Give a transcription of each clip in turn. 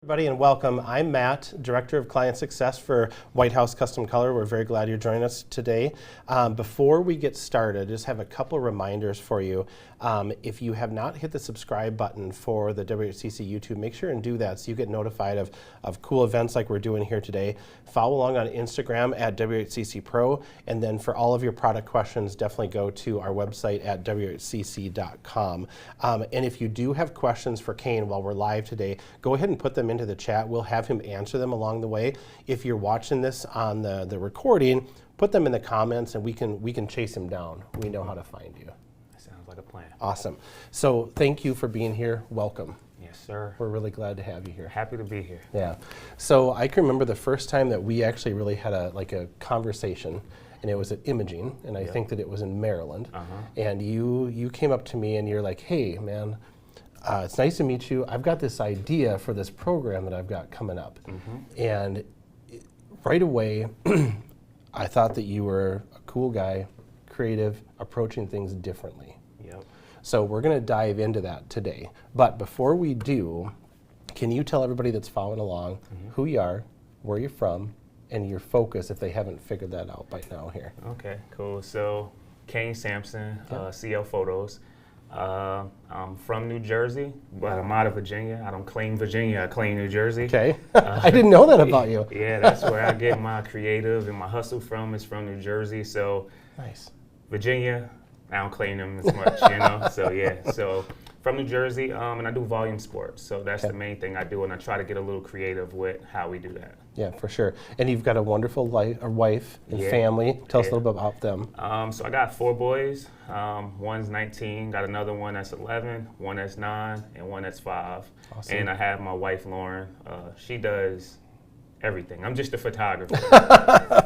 Everybody, and welcome. I'm Matt, Director of Client Success for White House Custom Color. We're very glad you're joining us today. Before we get started, just have a couple reminders for you. If you have not hit the subscribe button for the WHCC YouTube, make sure and do that so you get notified of cool events like we're doing here today. Follow along on Instagram at WHCC Pro, and then for all of your product questions, definitely go to our website at WHCC.com. And if you do have questions for Cane while we're live today, go ahead and put them into the chat. We'll have him answer them along the way. If you're watching this on the recording, put them in the comments and we can chase him down. We know how to find you. Sounds like a plan. Awesome. So thank you for being here. Welcome. Yes, sir. We're really glad to have you here. Happy to be here. Yeah. So I can remember the first time that we actually really had a conversation, and it was at Imaging, and I think that it was in Maryland. And you came up to me and you're like, hey, man, it's nice to meet you. I've got this idea for this program that I've got coming up. And right away, I thought that you were a cool guy, creative, approaching things differently. Yep. So we're going to dive into that today. But before we do, can you tell everybody that's following along who you are, where you're from, and your focus if they haven't figured that out by now here? Okay, cool. So Cane Sampson, CL Photos. I'm from New Jersey, but I'm out of Virginia. I don't claim Virginia, I claim New Jersey. Okay. I didn't know that about you. Yeah, that's where I get my creative and my hustle from, is from New Jersey. So Nice. Virginia, I don't claim them as much, you know? So yeah, so from New Jersey, and I do volume sports. So that's the main thing I do, and I try to get a little creative with how we do that. Yeah, for sure. And you've got a wonderful wife and family. Tell us a little bit about them. So I got 4 boys. One's 19, got another one that's 11, one that's 9, and one that's 5. Awesome. And I have my wife, Lauren. She does everything. I'm just a photographer.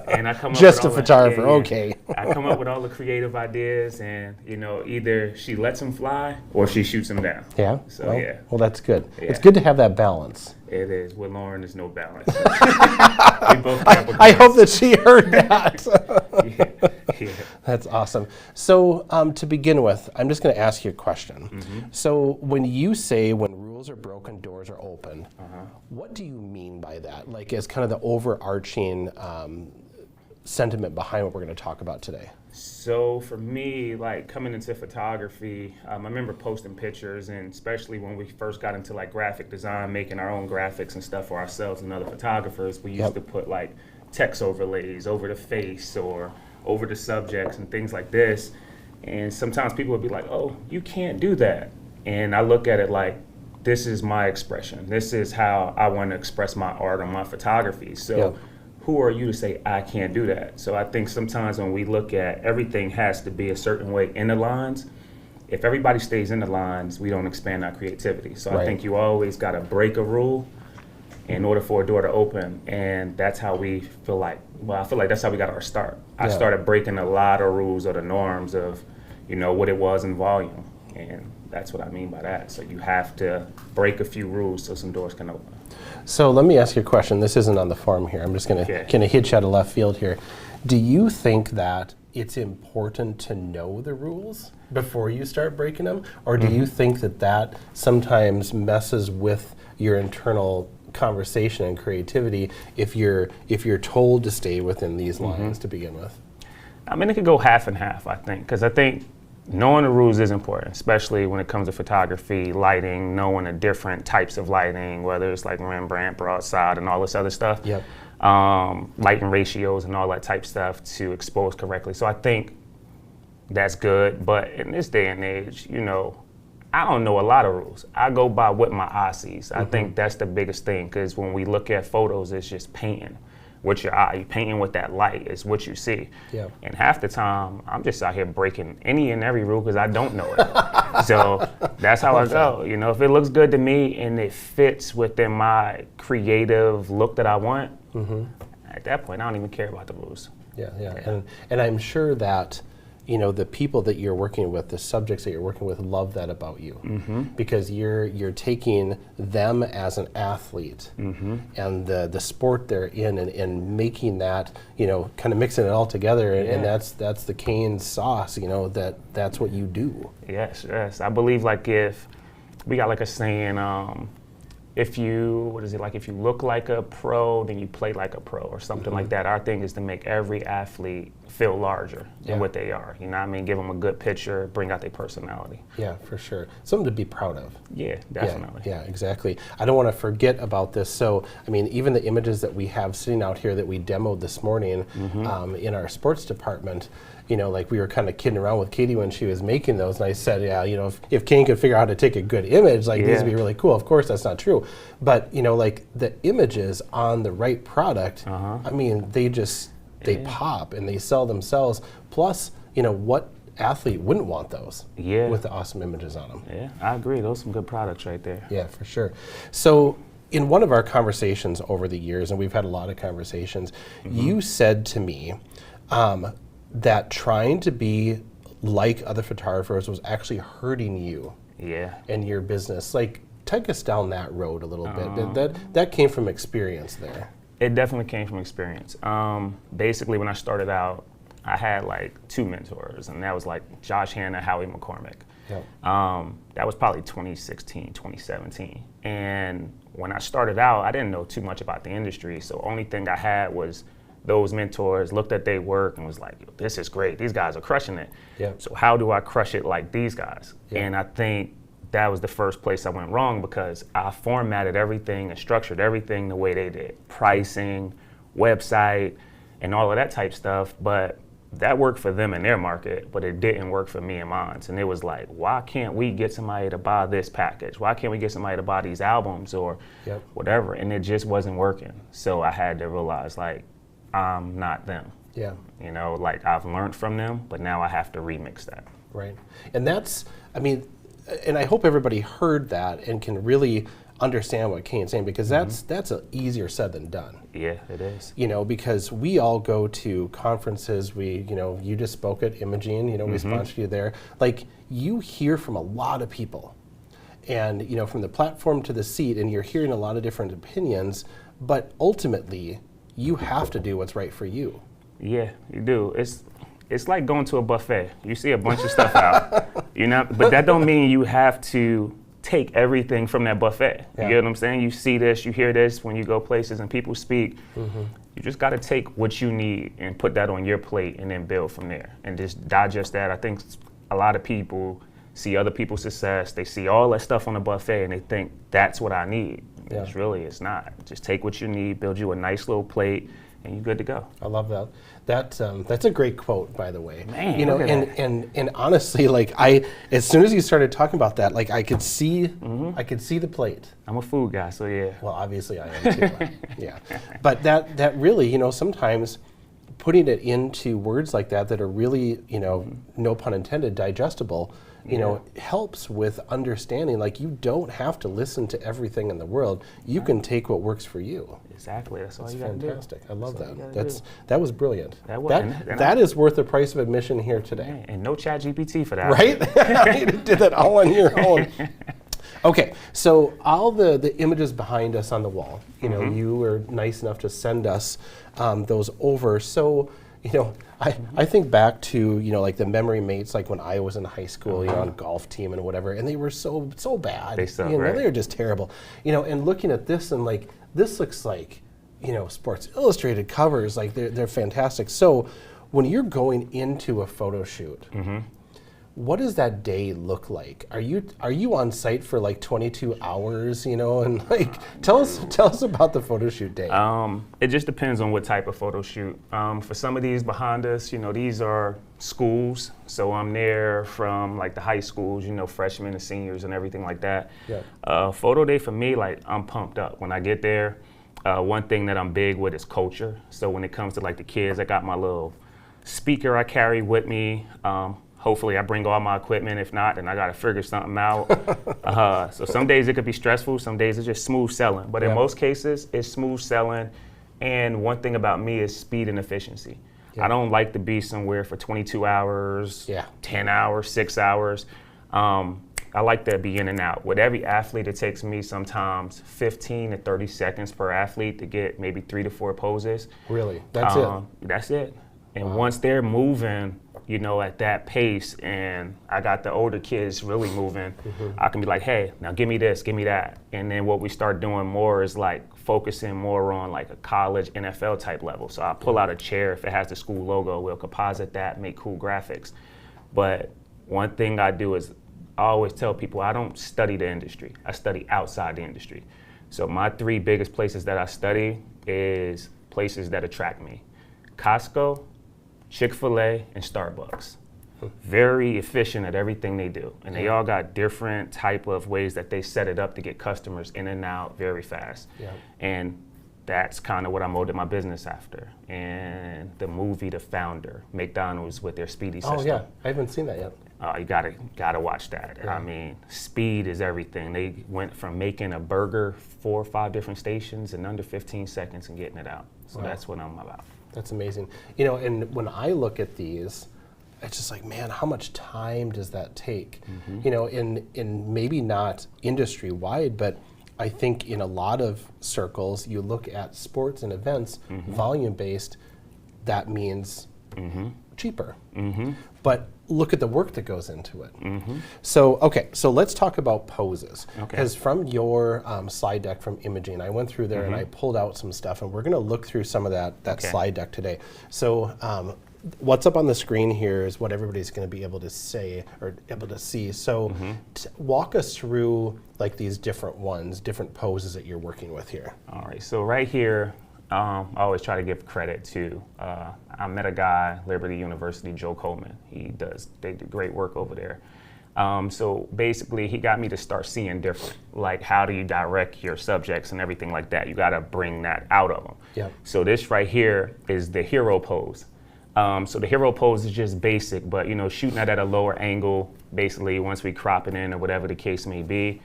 And I come up Just with a photographer, okay. I come up with all the creative ideas, and either she lets them fly or she shoots them down. Yeah? So Well, that's good. Yeah. It's good to have that balance. It is. With Lauren, there's no balance. We both I hope that she heard that. yeah. That's awesome. So to begin with, I'm just going to ask you a question. So when you say when rules are broken, doors are open, what do you mean by that? Like as kind of the overarching sentiment behind what we're going to talk about today? So for me, like coming into photography, I remember posting pictures, and especially when we first got into like graphic design, making our own graphics and stuff for ourselves and other photographers, we used to put like text overlays over the face or over the subjects and things like this. And sometimes people would be like, oh, you can't do that. And I look at it like, this is my expression. This is how I want to express my art or my photography. So who are you to say I can't do that? So I think sometimes when we look at everything has to be a certain way in the lines, if everybody stays in the lines, we don't expand our creativity. So I think you always got to break a rule in order for a door to open, and that's how we feel like, well, I feel like that's how we got our start. I started breaking a lot of rules or the norms of, what it was in volume, and that's what I mean by that. So you have to break a few rules so some doors can open. So let me ask you a question. This isn't on the form here. I'm just going to kind of hit you out of left field here. Do you think that it's important to know the rules before you start breaking them? Or do you think that sometimes messes with your internal conversation and creativity if you're told to stay within these lines to begin with? I mean, it could go half and half, I think, because I think knowing the rules is important, especially when it comes to photography, lighting, knowing the different types of lighting, whether it's like Rembrandt, broadside, and all this other stuff. Lighting ratios and all that type stuff to expose correctly. So I think that's good. But in this day and age, I don't know a lot of rules. I go by what my eye sees. I think that's the biggest thing, because when we look at photos, it's just painting. with your eye. You painting with that light is what you see. Yeah. And half the time, I'm just out here breaking any and every rule because I don't know it. So that's how I go. You know, if it looks good to me and it fits within my creative look that I want, at that point, I don't even care about the rules. Yeah. And I'm sure that, you know, the people that you're working with, the subjects that you're working with, love that about you, because you're taking them as an athlete and the sport they're in, and making that, you know, kind of mixing it all together, and that's the Cane sauce. You know, that's what you do. Yes. I believe, like, if we got like a saying, if you if you look like a pro, then you play like a pro, or something like that. Our thing is to make every athlete feel larger than what they are. You know what I mean? Give them a good picture, bring out their personality. Yeah, for sure. Something to be proud of. Yeah, definitely. Yeah, exactly. I don't want to forget about this. So, I mean, even the images that we have sitting out here that we demoed this morning in our sports department, you know, like we were kind of kidding around with Katie when she was making those, and I said, yeah, you know, if Cane could figure out how to take a good image, like these would be really cool. Of course, that's not true. But, you know, like the images on the right product, I mean, they pop and they sell themselves. Plus, you know, what athlete wouldn't want those with the awesome images on them? Yeah, I agree. Those are some good products right there. Yeah, for sure. So in one of our conversations over the years, and we've had a lot of conversations, you said to me that trying to be like other photographers was actually hurting you and your business. Like, take us down that road a little bit. That came from experience there. It definitely came from experience. Basically, when I started out, I had like 2 mentors, and that was like Josh Hanna, Howie McCormick. That was probably 2016, 2017. And when I started out, I didn't know too much about the industry, so only thing I had was those mentors, looked at their work and was like, this is great, these guys are crushing it. So how do I crush it like these guys? And I think that was the first place I went wrong, because I formatted everything and structured everything the way they did. Pricing, website, and all of that type stuff, but that worked for them in their market, but it didn't work for me and mine. And it was like, why can't we get somebody to buy this package? Why can't we get somebody to buy these albums or whatever? And it just wasn't working. So I had to realize, like, I'm not them. You know, like, I've learned from them, but now I have to remix that. Right. And that's, I mean, and I hope everybody heard that and can really understand what Cane's saying, because that's easier said than done. Yeah, it is. You know, because we all go to conferences. We, you know, you just spoke at Imaging. You know, we sponsored you there. Like, you hear from a lot of people, and you know, from the platform to the seat, and you're hearing a lot of different opinions. But ultimately, you have to do what's right for you. Yeah, you do. It's like going to a buffet. You see a bunch of stuff out, you know, but that don't mean you have to take everything from that buffet. You get what I'm saying? You see this, you hear this when you go places and people speak. You just got to take what you need and put that on your plate, and then build from there and just digest that. I think a lot of people see other people's success. They see all that stuff on the buffet and they think that's what I need. It's not. Just take what you need, build you a nice little plate, and you're good to go. I love that. That's a great quote, by the way. Man, you know, and honestly, like, as soon as you started talking about that, like, I could see the plate. I'm a food guy, so yeah. Well, obviously I am too. Yeah, but that really, you know, sometimes putting it into words like that are really, you know, no pun intended, digestible, you know, helps with understanding. Like, you don't have to listen to everything in the world. You can take what works for you. Exactly. That's all you got to do. Fantastic. I love that. That was brilliant. That is worth the price of admission here today. And no ChatGPT for that. Right? You did that all on your own. Okay, so all the images behind us on the wall, you know, you were nice enough to send us those over. So, you know, I think back to, you know, like the memory mates, like when I was in high school, you know, on golf team and whatever, and they were so bad. They suck, you know, right? they were just terrible. You know, and looking at this and like, this looks like, you know, Sports Illustrated covers, like they're fantastic. So when you're going into a photo shoot, what does that day look like? Are you on site for like 22 hours, you know, and like tell us about the photo shoot day. It just depends on what type of photo shoot. For some of these behind us, you know, these are schools, so I'm there from like the high schools, you know, freshmen and seniors and everything like that. Photo day for me, like, I'm pumped up when I get there. One thing that I'm big with is culture. So when it comes to like the kids, I got my little speaker I carry with me. Hopefully I bring all my equipment. If not, then I got to figure something out. So some days it could be stressful. Some days it's just smooth selling. But in most cases, it's smooth selling. And one thing about me is speed and efficiency. I don't like to be somewhere for 22 hours, 10 hours, 6 hours. I like to be in and out. With every athlete, it takes me sometimes 15 to 30 seconds per athlete to get maybe 3 to 4 poses. Really? That's it? That's it. And once they're moving, you know, at that pace, and I got the older kids really moving, I can be like, hey, now give me this, give me that. And then what we start doing more is like focusing more on like a college NFL type level. So I pull out a chair, if it has the school logo, we'll composite that, make cool graphics. But one thing I do is I always tell people I don't study the industry, I study outside the industry. So my 3 biggest places that I study is places that attract me: Costco, Chick-fil-A, and Starbucks. Very efficient at everything they do. And they all got different type of ways that they set it up to get customers in and out very fast. And that's kind of what I molded my business after. And the movie The Founder, McDonald's with their speedy system. Oh yeah, I haven't seen that yet. You gotta watch that. I mean, speed is everything. They went from making a burger 4 or 5 different stations in under 15 seconds and getting it out. So that's what I'm about. That's amazing. You know, and when I look at these, it's just like, man, how much time does that take? You know, in maybe not industry wide, but I think in a lot of circles, you look at sports and events, volume based, that means cheaper. But look at the work that goes into it. So, okay, so let's talk about poses. Because from your slide deck from imaging, I went through there and I pulled out some stuff, and we're gonna look through some of that slide deck today. So what's up on the screen here is what everybody's gonna be able to say or able to see. So walk us through like these different ones, different poses that you're working with here. All right, so right here, I always try to give credit to, I met a guy, Liberty University, Joe Coleman. They do great work over there. So basically he got me to start seeing different, like how do you direct your subjects and everything like that. You gotta bring that out of them. So this right here is the hero pose. So the hero pose is just basic, but you know, shooting that at a lower angle, basically once we crop it in or whatever the case may be,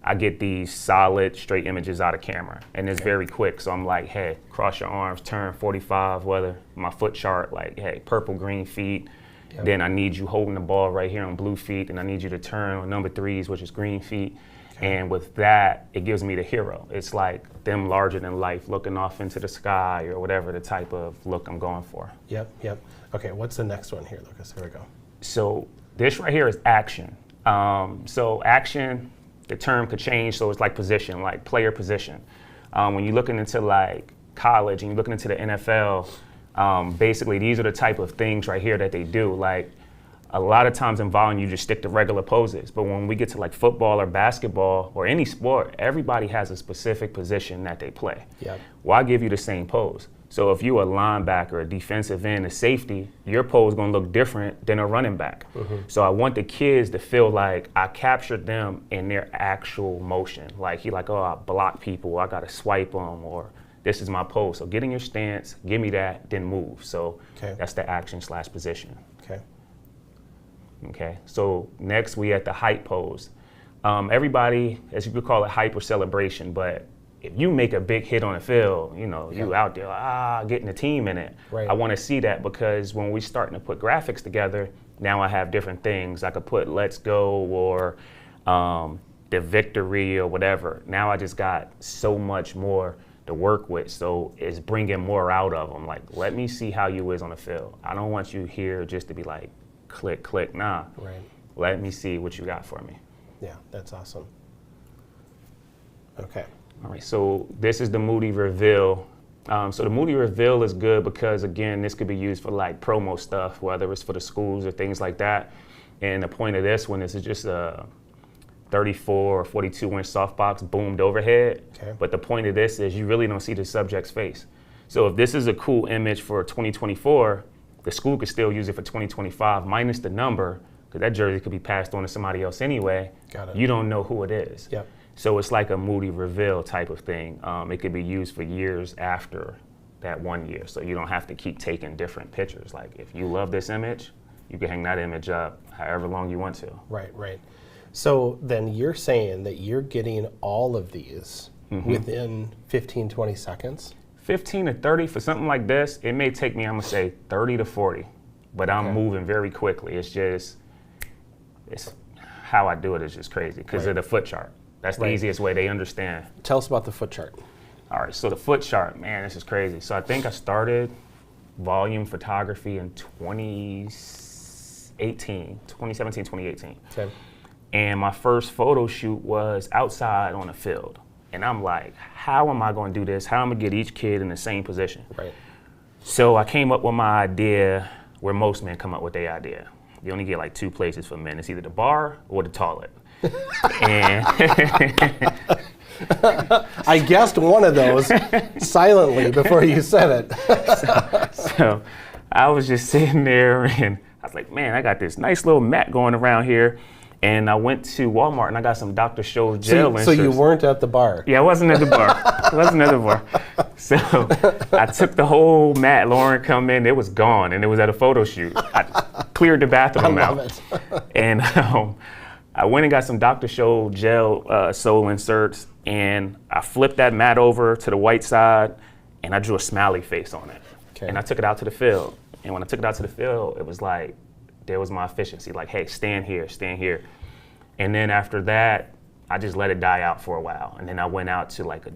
I get these solid, straight images out of camera, and it's very quick. So I'm like, hey, cross your arms, turn 45, whether my foot chart, like, hey, purple, green feet. Then I need you holding the ball right here on blue feet, and I need you to turn on number 3s, which is green feet. And with that, it gives me the hero. It's like them larger than life, looking off into the sky or whatever the type of look I'm going for. Okay, what's the next one here, Lucas? Here we go. So this right here is action. So action, the term could change, so it's like position, like player position. When you're looking into like college and you're looking into the NFL, basically these are the type of things right here that they do. Like a lot of times in volume, you just stick to regular poses. But when we get to like football or basketball or any sport, everybody has a specific position that they play. Why give you the same pose? So if you're a linebacker, a defensive end, a safety, your pose is gonna look different than a running back. So I want the kids to feel like I captured them in their actual motion. Like he like, oh, I block people, I gotta swipe them, or this is my pose. So get in your stance, give me that, then move. So that's the action / position. Okay, so next we at the hype pose. Everybody, as you could call it, hype or celebration, but if you make a big hit on the field, you know, you out there, getting the team in it. I want to see that, because when we starting to put graphics together, now I have different things. I could put let's go or the victory or whatever. Now I just got so much more to work with, so it's bringing more out of them. Like, let me see how you is on the field. I don't want you here just to be like, click, click, nah. Let me see what you got for me. Yeah, that's awesome. Okay. All right, so this is the Moody Reveal. So the Moody Reveal is good because, again, this could be used for like promo stuff, whether it's for the schools or things like that. And the point of this one is it's just a 34 or 42-inch softbox boomed overhead. But the point of this is you really don't see the subject's face. So if this is a cool image for 2024, the school could still use it for 2025 minus the number, because that jersey could be passed on to somebody else anyway. You don't know who it is. So it's like a moody reveal type of thing. It could be used for years after that 1 year. So you don't have to keep taking different pictures. Like if you love this image, you can hang that image up however long you want to. Right, right. So then you're saying that you're getting all of these within 15, 20 seconds? 15 to 30 for something like this, it may take me, I'm gonna say 30 to 40, but I'm moving very quickly. It's how I do it is just crazy because of the foot chart. That's the easiest way they understand. Tell us about the foot chart. All right, so the foot chart, man, this is crazy. So I think I started volume photography in 2017, 2018. Okay. And my first photo shoot was outside on a field. And I'm like, how am I going to do this? How am I going to get each kid in the same position? Right. So I came up with my idea where most men come up with their idea. You only get like two places for men. It's either the bar or the toilet. And I guessed one of those silently before you said it. so I was just sitting there and I was like, man, I got this nice little mat going around here. And I went to Walmart and I got some Dr. Scholl's gel inserts. So you weren't at the bar? Yeah, I wasn't at the bar. So I took the whole mat. Lauren come in, it was gone, and it was at a photo shoot. I cleared the bathroom out. It. And I went and got some Dr. Scholl's gel sole inserts, and I flipped that mat over to the white side, and I drew a smiley face on it. Okay. And I took it out to the field. And when I took it out to the field, it was like, there was my efficiency, like, hey, stand here, stand here. And then after that, I just let it die out for a while. And then I went out to like $1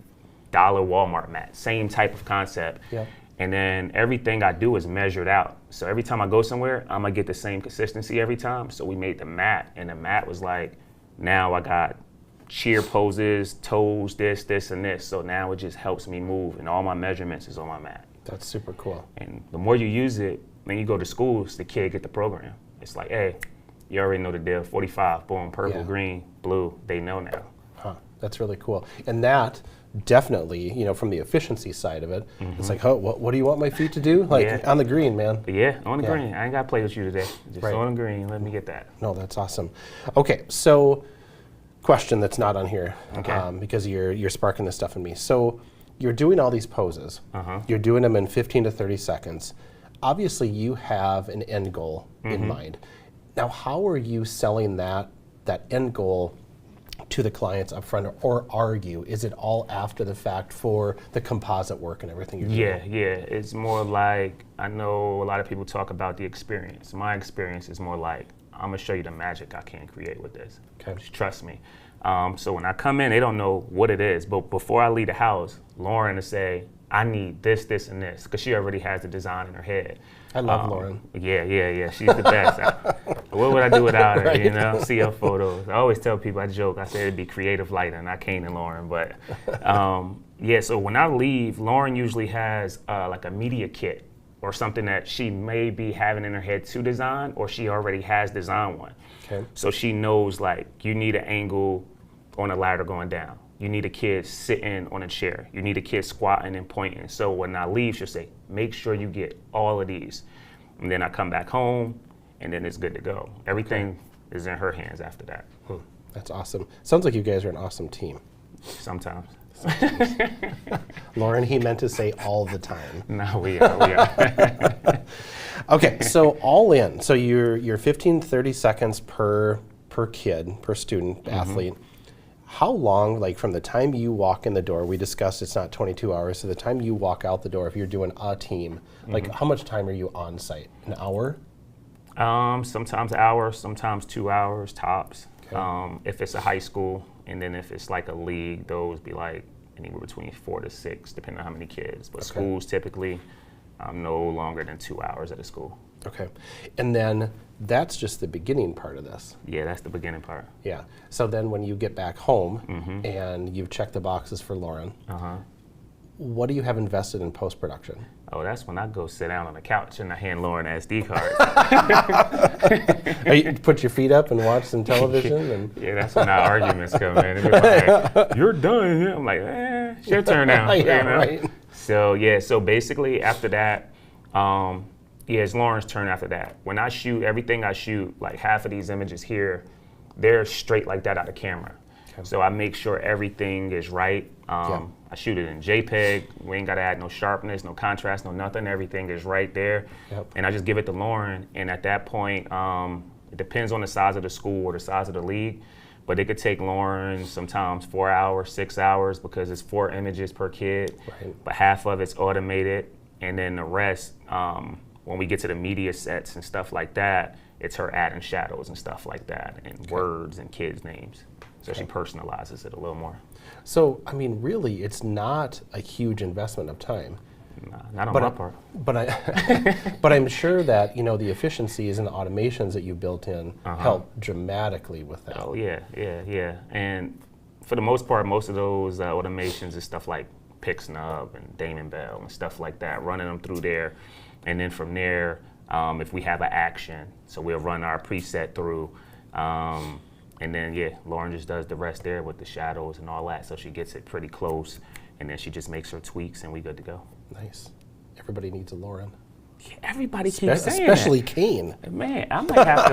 Walmart mat, same type of concept. Yeah. And then everything I do is measured out. So every time I go somewhere, I'm gonna get the same consistency every time. So we made the mat, and the mat was like, now I got cheer poses, toes, this, and this. So now it just helps me move, and all my measurements is on my mat. That's super cool. And the more you use it, when you go to schools, the kid get the program. It's like, hey, you already know the deal. 45, boom, purple, green, blue. They know now. Huh, that's really cool. And that definitely, from the efficiency side of it, it's like, oh, what do you want my feet to do? Like on the green, man. Yeah, on the green. I ain't got to play with you today. Just on the green. Let me get that. No, that's awesome. Okay, so question that's not on here, because you're sparking this stuff in me. So you're doing all these poses. You're doing them in 15 to 30 seconds. Obviously, you have an end goal in mind. Now, how are you selling that end goal to the clients up front, or are you? Is it all after the fact for the composite work and everything you're doing? Yeah. It's more like, I know a lot of people talk about the experience. My experience is more like, I'm gonna show you the magic I can create with this. Okay. Just trust me. So when I come in, they don't know what it is, but before I leave the house, Lauren will say, I need this, and this, because she already has the design in her head. I love Lauren. Yeah. She's the best. What would I do without her? See her photos. I always tell people, I joke, I say it'd be creative lighting, not Cane and Lauren. But so when I leave, Lauren usually has like a media kit or something that she may be having in her head to design, or she already has designed one. Okay. So she knows, like, you need an angle on a ladder going down. You need a kid sitting on a chair. You need a kid squatting and pointing. So when I leave, she'll say, make sure you get all of these. And then I come back home, and then it's good to go. Everything is in her hands after that. That's awesome. Sounds like you guys are an awesome team. Sometimes. Lauren, he meant to say all the time. No, we are. Okay, so all in. So you're 15, 30 seconds per kid, per student, athlete. How long, like from the time you walk in the door, we discussed it's not 22 hours, so the time you walk out the door, if you're doing a team, like how much time are you on site? An hour? Sometimes an hour, sometimes 2 hours tops. Okay. If it's a high school, and then if it's like a league, those be like anywhere between 4 to 6, depending on how many kids. But schools typically, no longer than 2 hours at a school. Okay, and then that's just the beginning part of this. Yeah, that's the beginning part. Yeah, so then when you get back home and you've checked the boxes for Lauren, what do you have invested in post-production? Oh, that's when I go sit down on the couch and I hand Lauren SD cards. You put your feet up and watch some television? And yeah, that's when our arguments come in. And like, you're done. I'm like, it's your turn now. Right. So basically after that, it's Lauren's turn after that. When I shoot, everything I shoot, like half of these images here, they're straight like that out of camera. So I make sure everything is right. I shoot it in JPEG. We ain't got to add no sharpness, no contrast, no nothing. Everything is right there. And I just give it to Lauren. And at that point, it depends on the size of the school or the size of the league. But it could take Lauren sometimes 4 hours, 6 hours, because it's 4 images per kid. But half of it's automated. And then the rest, when we get to the media sets and stuff like that, it's her adding shadows and stuff like that, and words and kids' names. So she personalizes it a little more. So, I mean, really, it's not a huge investment of time. Nah, not on my part. But I'm sure that, you know, the efficiencies and the automations that you built in help dramatically with that. Oh, yeah. And for the most part, most of those automations is stuff like PixNub and Damon Bell and stuff like that, running them through there. And then from there, if we have an action, so we'll run our preset through. And then, Lauren just does the rest there with the shadows and all that. So she gets it pretty close. And then she just makes her tweaks and we good to go. Nice. Everybody needs a Lauren. Yeah, everybody keeps saying especially that. Cane. Man, I might have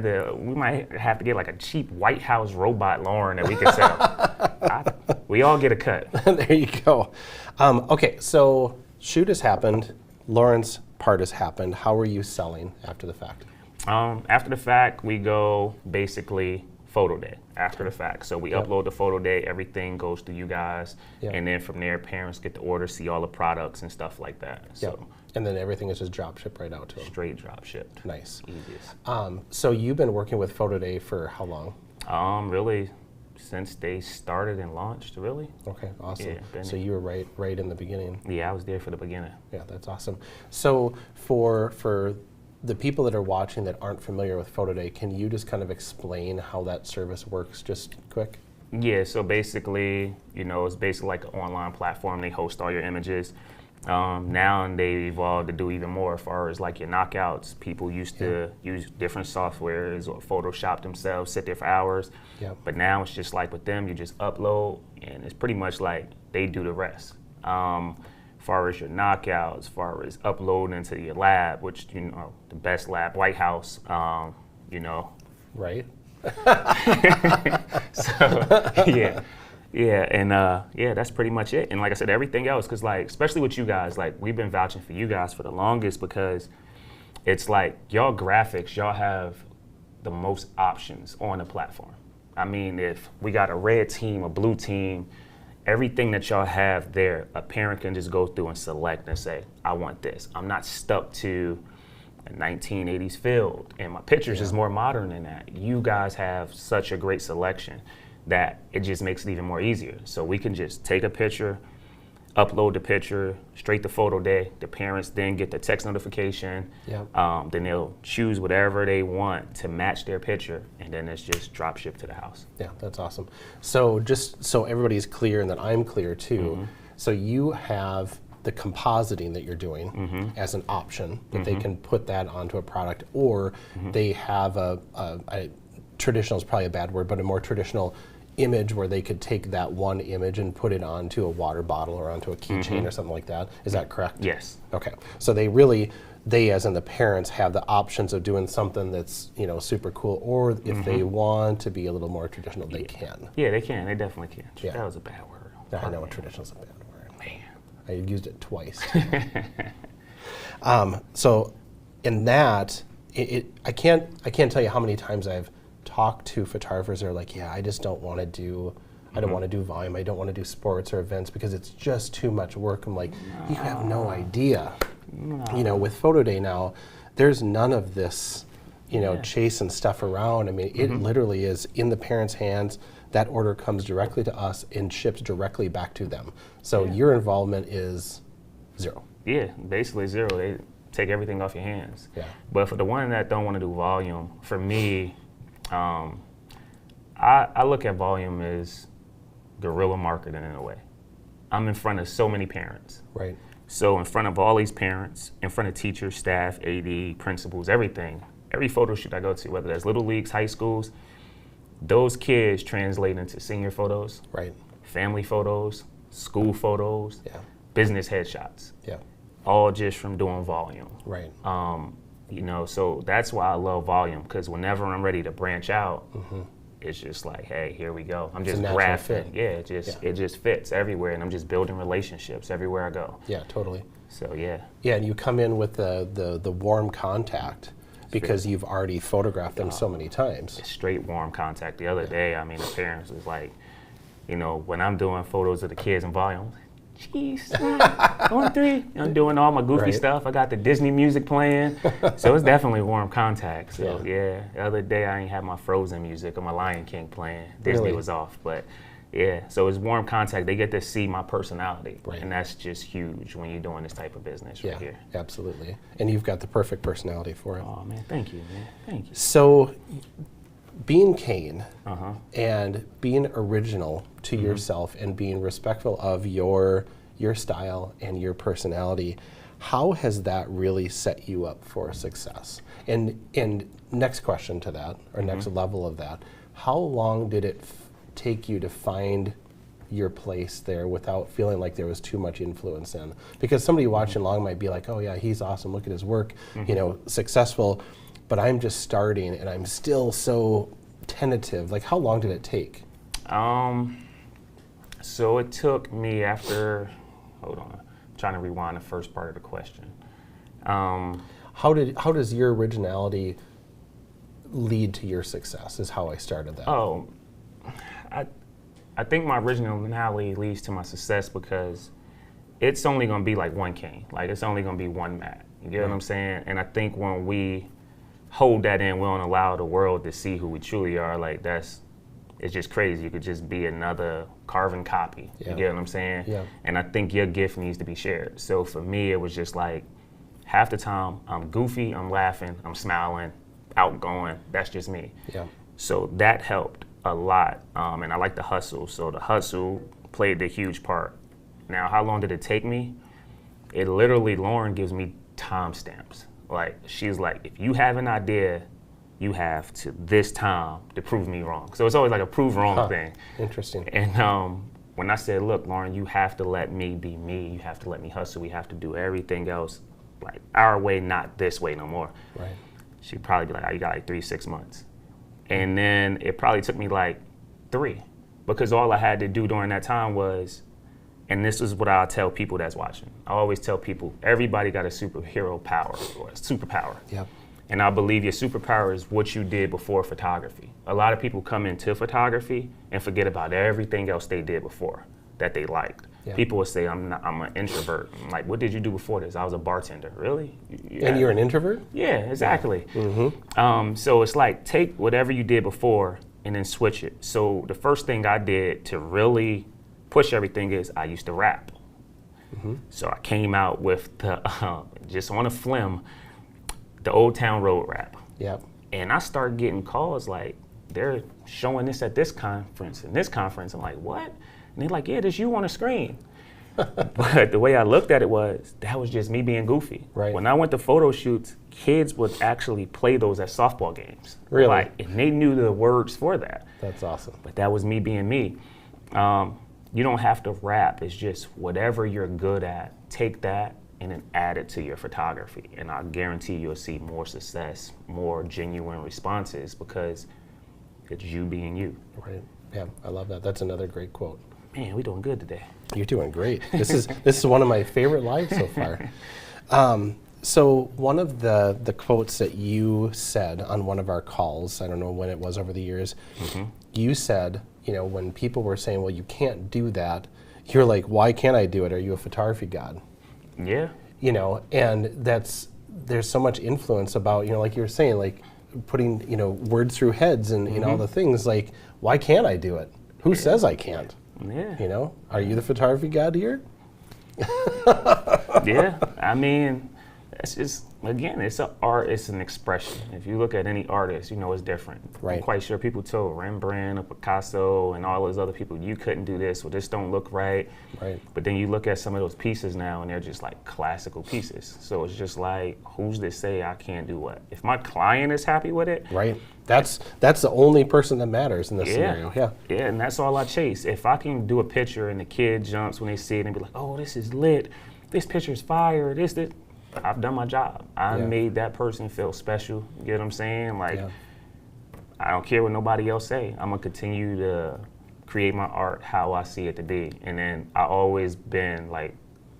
to we might have to get like a cheap White House robot Lauren that we can sell. We all get a cut. There you go. Okay, so shoot has happened. Lauren's part has happened. How are you selling after the fact? After the fact, we go basically photo day after the fact. So we upload the photo day, everything goes to you guys, and then from there, parents get the order, see all the products and stuff like that. So and then everything is just drop shipped right out to them. Straight drop shipped. Nice. Easiest. So you've been working with Photo Day for how long? Really, since they started and launched, really. Okay, awesome. Yeah, so you were right in the beginning. Yeah, I was there for the beginning. Yeah, that's awesome. So for the people that are watching that aren't familiar with Photo Day, can you just kind of explain how that service works just quick? Yeah, so basically, it's basically like an online platform. They host all your images. Now they've evolved to do even more as far as like your knockouts. People used to use different softwares or Photoshop themselves, sit there for hours. But now it's just like with them, you just upload and it's pretty much like they do the rest. As far as your knockouts, as far as uploading into your lab, which, the best lab, White House, Right. That's pretty much it. And like I said, everything else, because like, especially with you guys, like we've been vouching for you guys for the longest because it's like y'all graphics, y'all have the most options on the platform. I mean, if we got a red team, a blue team, everything that y'all have there, a parent can just go through and select and say, I want this. I'm not stuck to a 1980s field, and my pictures is more modern than that. You guys have such a great selection that it just makes it even more easier. So we can just take a picture, upload the picture, straight to Photo Day. The parents then get the text notification. Then they'll choose whatever they want to match their picture, and then it's just drop shipped to the house. Yeah, that's awesome. So just so everybody's clear and that I'm clear too, so you have the compositing that you're doing as an option that they can put that onto a product, or they have a traditional is probably a bad word, but a more traditional image where they could take that one image and put it onto a water bottle or onto a keychain or something like that. Is that correct? Yes. Okay. So they as in the parents have the options of doing something that's super cool, or if they want to be a little more traditional, they can. Yeah, they can. They definitely can. Yeah. That was a bad word. I know traditional's a bad word. Man. I used it twice. So in that, I can't tell you how many times I've talked to photographers that are like, I just don't want to do, I don't want to do volume, I don't want to do sports or events because it's just too much work. I'm like, you have no idea. With Photo Day now, there's none of this, chasing stuff around. I mean, it literally is in the parents' hands. That order comes directly to us and ships directly back to them. So your involvement is zero. Yeah, basically zero. They take everything off your hands. Yeah. But for the one that don't want to do volume, for me, I look at volume as guerrilla marketing in a way. I'm in front of so many parents. Right. So in front of all these parents, in front of teachers, staff, AD, principals, everything, every photo shoot I go to, whether that's little leagues, high schools, those kids translate into senior photos, right, family photos, school photos, business headshots, all just from doing volume. Right. So that's why I love volume, because whenever I'm ready to branch out, it's just like, hey, here we go. I'm It's a just natural grafting. fit. Yeah, it just fits everywhere, and I'm just building relationships everywhere I go. Yeah, totally. So yeah. Yeah, and you come in with the warm contact because you've already photographed them so many times. Straight warm contact. The other day, I mean, the parents was like, you know, when I'm doing photos of the kids in volume, jeez, 1-3. I'm doing all my goofy stuff. I got the Disney music playing, so it's definitely warm contact. So yeah, the other day I ain't had my Frozen music or my Lion King playing. Disney was off, but yeah. So it's warm contact. They get to see my personality, and that's just huge when you're doing this type of business right here. Absolutely. And you've got the perfect personality for it. Oh man, thank you, man. Thank you. So, being Cane and being original to yourself and being respectful of your style and your personality, how has that really set you up for success? And next question to that, or next level of that, how long did it take you to find your place there without feeling like there was too much influence in? Because somebody watching along might be like, oh yeah, he's awesome, look at his work, you know, successful, but I'm just starting and I'm still so tentative. Like, how long did it take? So it took me after, hold on, I'm trying to rewind the first part of the question. How does your originality lead to your success is how I started that. Oh, I think my originality leads to my success because it's only gonna be like one Cane. Like it's only gonna be one Matt. You get what I'm saying? And I think when we hold that in, we don't allow the world to see who we truly are. Like it's just crazy. You could just be another carbon copy. You get what I'm saying? Yeah. And I think your gift needs to be shared. So for me, it was just like half the time I'm goofy, I'm laughing, I'm smiling, outgoing. That's just me. Yeah. So that helped a lot. And I like the hustle. So the hustle played a huge part. Now, how long did it take me? It literally, Lauren gives me timestamps. Like, she's like, if you have an idea, you have to this time to prove me wrong. So it's always like a prove wrong thing. Interesting. And when I said, look, Lauren, you have to let me be me. You have to let me hustle. We have to do everything else like our way, not this way no more. Right. She'd probably be like, oh, you got like 3-6 months. And then it probably took me like 3 because all I had to do during that time was, and this is what I'll tell people that's watching. I always tell people, everybody got a superhero power or a superpower. Yep. And I believe your superpower is what you did before photography. A lot of people come into photography and forget about everything else they did before that they liked. Yeah. People will say, I'm an introvert. I'm like, what did you do before this? I was a bartender. Really? Yeah. And you're an introvert? Yeah, exactly. Yeah. Mm-hmm. So it's like, take whatever you did before and then switch it. So the first thing I did to really push everything is I used to rap. Mm-hmm. So I came out with the, just on a flim, the Old Town Road rap. Yep. And I started getting calls like, they're showing this at this conference and this conference. I'm like, what? And they're like, yeah, this you on the screen. But the way I looked at it was, that was just me being goofy. Right. When I went to photo shoots, kids would actually play those at softball games. Really? Like, and they knew the words for that. That's awesome. But that was me being me. You don't have to rap. It's just whatever you're good at, take that and then add it to your photography. And I guarantee you'll see more success, more genuine responses because it's you being you. Right. Yeah, I love that. That's another great quote. Man, we're doing good today. You're doing great. This is one of my favorite lives so far. So one of the quotes that you said on one of our calls, I don't know when it was over the years, you said, you know, when people were saying, well, you can't do that, you're like, why can't I do it? Are you a photography god? Yeah. You know, and there's so much influence about, you know, like you were saying, like putting, you know, words through heads and, you know, all the things, like, why can't I do it? Who says I can't? Yeah. You know, are you the photography god here? Yeah, I mean, it's just, again, it's an art, it's an expression. If you look at any artist, you know it's different. Right. I'm quite sure people told Rembrandt or Picasso and all those other people, you couldn't do this or this don't look right. Right. But then you look at some of those pieces now and they're just like classical pieces. So it's just like, who's to say I can't do what? If my client is happy with it. Right. That's the only person that matters in this scenario. Yeah. Yeah, and that's all I chase. If I can do a picture and the kid jumps when they see it and be like, oh, this is lit, this picture's fire, this, I've done my job. I made that person feel special. You get what I'm saying? Like, I don't care what nobody else say. I'm gonna continue to create my art how I see it to be. And then I always been like,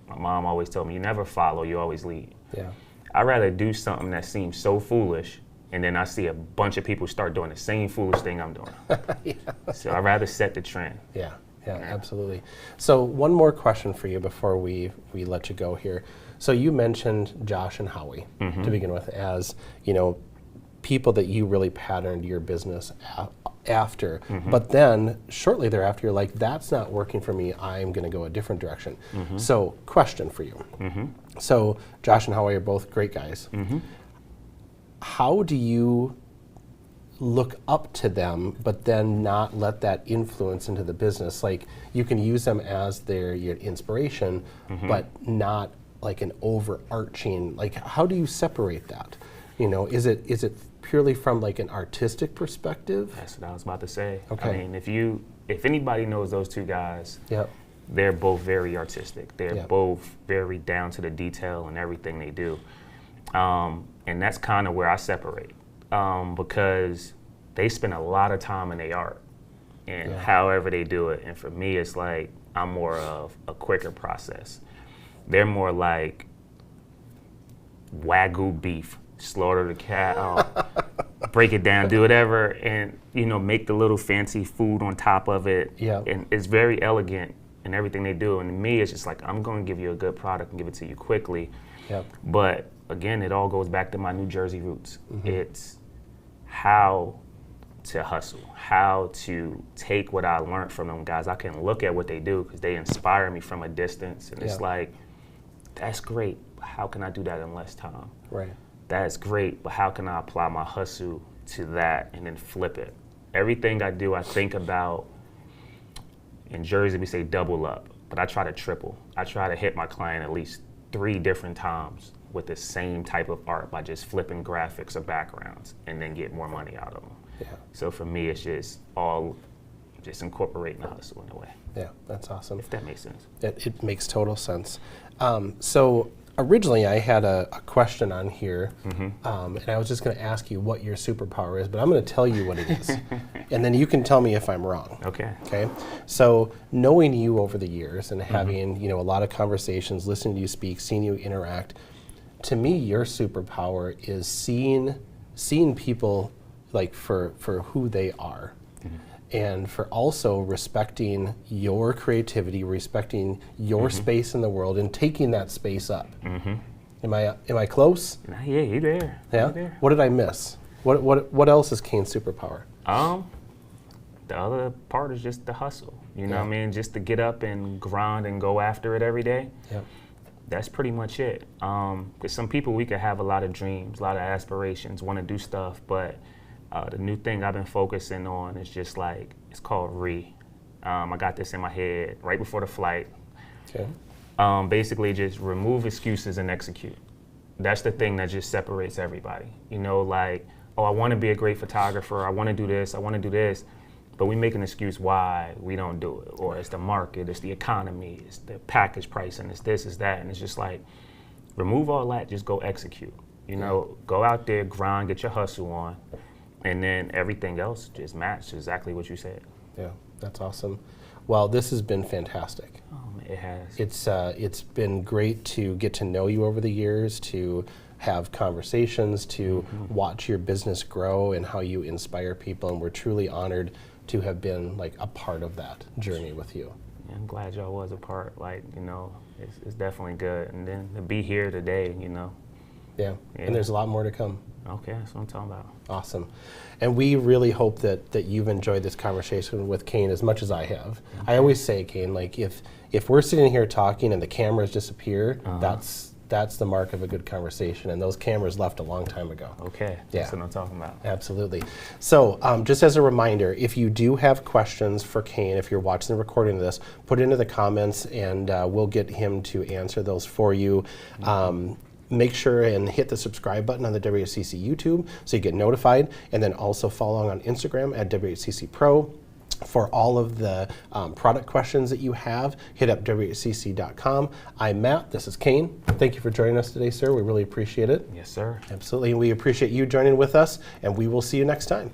my mom always told me, you never follow, you always lead. Yeah. I'd rather do something that seems so foolish, and then I see a bunch of people start doing the same foolish thing I'm doing. Yeah. So I'd rather set the trend. Yeah, absolutely. So one more question for you before we let you go here. So you mentioned Josh and Howie to begin with as, people that you really patterned your business after. But then shortly thereafter, you're like, that's not working for me. I'm going to go a different direction. So question for you. So Josh and Howie are both great guys. How do you look up to them, but then not let that influence into the business? Like, you can use them as your inspiration, but not like an overarching, like, how do you separate that? Is it purely from like an artistic perspective? That's what I was about to say. Okay. I mean, if anybody knows those two guys, Yep. they're both very artistic. They're Yep. both very down to the detail in everything they do. And that's kind of where I separate, because they spend a lot of time in their art and however they do it. And for me, it's like, I'm more of a quicker process. They're more like Wagyu beef, slaughter the cow, break it down, do whatever, and make the little fancy food on top of it. Yeah. And it's very elegant in everything they do. And to me, it's just like, I'm going to give you a good product and give it to you quickly. Yep. But again, it all goes back to my New Jersey roots. It's how to hustle, how to take what I learned from them guys. I can look at what they do because they inspire me from a distance. And it's like, that's great. How can I do that in less time? Right. That's great, but how can I apply my hustle to that and then flip it? Everything I do, I think about, in Jersey we say double up, but I try to triple. I try to hit my client at least 3 different times with the same type of art by just flipping graphics or backgrounds and then get more money out of them. Yeah. So for me, it's just all just incorporating the hustle in a way. Yeah, that's awesome. If that makes sense. It makes total sense. So originally I had a question on here, and I was just going to ask you what your superpower is, but I'm going to tell you what it is. And then you can tell me if I'm wrong. Okay. Okay. So knowing you over the years and having, a lot of conversations, listening to you speak, seeing you interact, to me, your superpower is seeing people like for who they are. And for also respecting your creativity, respecting your space in the world, and taking that space up. Am I close? Nah, yeah, you're there. Yeah. You're there. What did I miss? What else is Cane's superpower? The other part is just the hustle. You know what I mean? Just to get up and grind and go after it every day. Yep. That's pretty much it. Because some people, we could have a lot of dreams, a lot of aspirations, want to do stuff, but the new thing I've been focusing on is just like, it's called I got this in my head right before the flight. Okay. Basically just remove excuses and execute. That's the thing that just separates everybody. Like, oh, I want to be a great photographer, I want to do this, I want to do this, but we make an excuse why we don't do it. Or it's the market, it's the economy, it's the package pricing, it's this, it's that. And it's just like, remove all that, just go execute. Go out there, grind, get your hustle on. And then everything else just matched exactly what you said. Yeah, that's awesome. Well, this has been fantastic. Oh, man, it has. It's been great to get to know you over the years, to have conversations, to watch your business grow and how you inspire people, and we're truly honored to have been like a part of that journey with you. Yeah, I'm glad y'all was a part. Like, it's definitely good. And then to be here today, Yeah, and there's a lot more to come. Okay, that's what I'm talking about. Awesome. And we really hope that you've enjoyed this conversation with Cane as much as I have. Okay. I always say, Cane, like if we're sitting here talking and the cameras disappear, that's the mark of a good conversation, and those cameras left a long time ago. Okay, that's what I'm talking about. Absolutely. So just as a reminder, if you do have questions for Cane, if you're watching the recording of this, put it into the comments and we'll get him to answer those for you. Make sure and hit the subscribe button on the WHCC YouTube so you get notified, and then also follow along on Instagram at WHCC Pro. For all of the product questions that you have, hit up WHCC.com. I'm Matt, this is Cane. Thank you for joining us today, sir. We really appreciate it. Yes, sir. Absolutely, and we appreciate you joining with us, and we will see you next time.